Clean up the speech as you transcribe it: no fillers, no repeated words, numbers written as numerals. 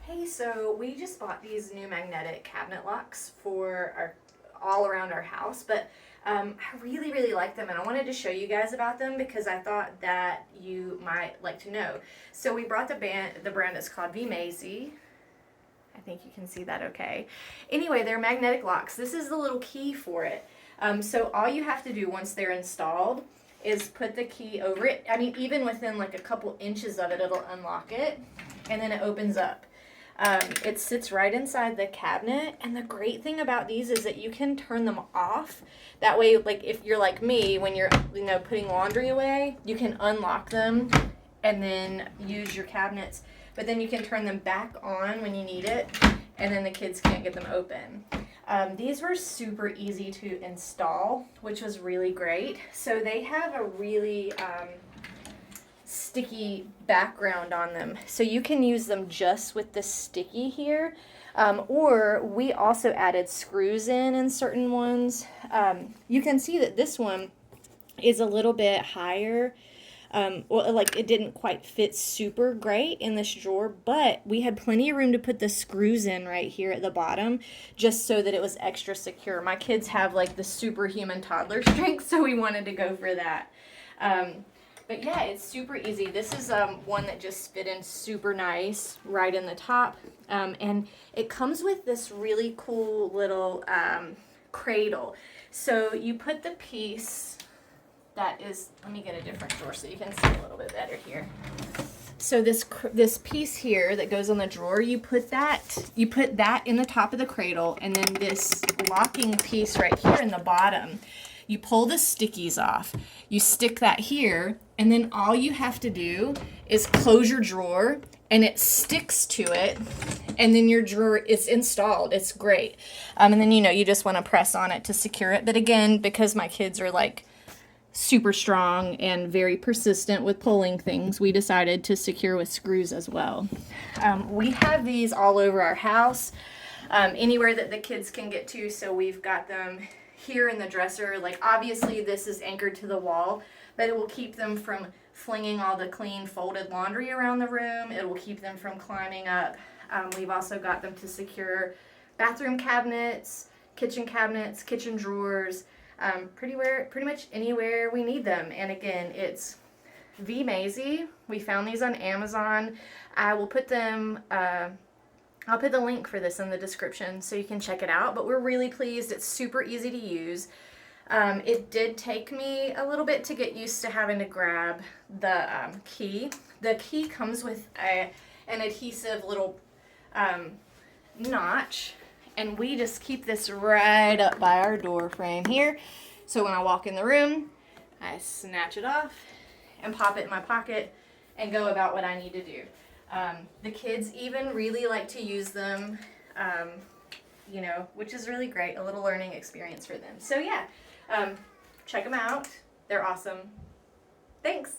Hey, so we just bought these new magnetic cabinet locks for all around our house, but I really like them, and I wanted to show you guys about them because I thought that you might like to know. So we brought the brand is called Vmaisi. I think you can see that okay. Anyway, they're magnetic locks. This is the little key for it. So all you have to do once they're installed is put the key over it. I mean, even within like a couple inches of it, it'll unlock it, and then it opens up. It sits right inside the cabinet, and the great thing about these is that you can turn them off. That way, like if you're like me, when you're putting laundry away, you can unlock them and then use your cabinets. But then you can turn them back on when you need it, and then the kids can't get them open. These were super easy to install, which was really great. So they have a really sticky background on them, so you can use them just with the sticky here, or we also added screws in certain ones. You can see that this one is a little bit higher. Well, like it didn't quite fit super great in this drawer, but we had plenty of room to put the screws in right here at the bottom, just so that it was extra secure. My kids have like the superhuman toddler strength, so we wanted to go for that. But yeah, it's super easy. This is one that just fit in super nice right in the top. And it comes with this really cool little cradle. So you put the piece that is, let me get a different drawer so you can see a little bit better here. So this piece here that goes on the drawer, you put that in the top of the cradle, and then this locking piece right here in the bottom. You pull the stickies off, you stick that here, and then all you have to do is close your drawer, and it sticks to it, and then your drawer is installed. It's great. And then you just want to press on it to secure it. But again, because my kids are like super strong and very persistent with pulling things, we decided to secure with screws as well. We have these all over our house, anywhere that the kids can get to, so we've got them here in the dresser. Like obviously this is anchored to the wall, but it will keep them from flinging all the clean folded laundry around the room. It will keep them from climbing up. We've also got them to secure bathroom cabinets, kitchen drawers, pretty much anywhere we need them. And again, it's Vmaisi. We found these on Amazon. I will put them I'll put the link for this in the description so you can check it out, but we're really pleased. It's super easy to use. It did take me a little bit to get used to having to grab the key. The key comes with an adhesive little notch, and we just keep this right up by our door frame here. So when I walk in the room, I snatch it off and pop it in my pocket and go about what I need to do. The kids even really like to use them, which is really great, a little learning experience for them. So yeah, check them out. They're awesome. Thanks.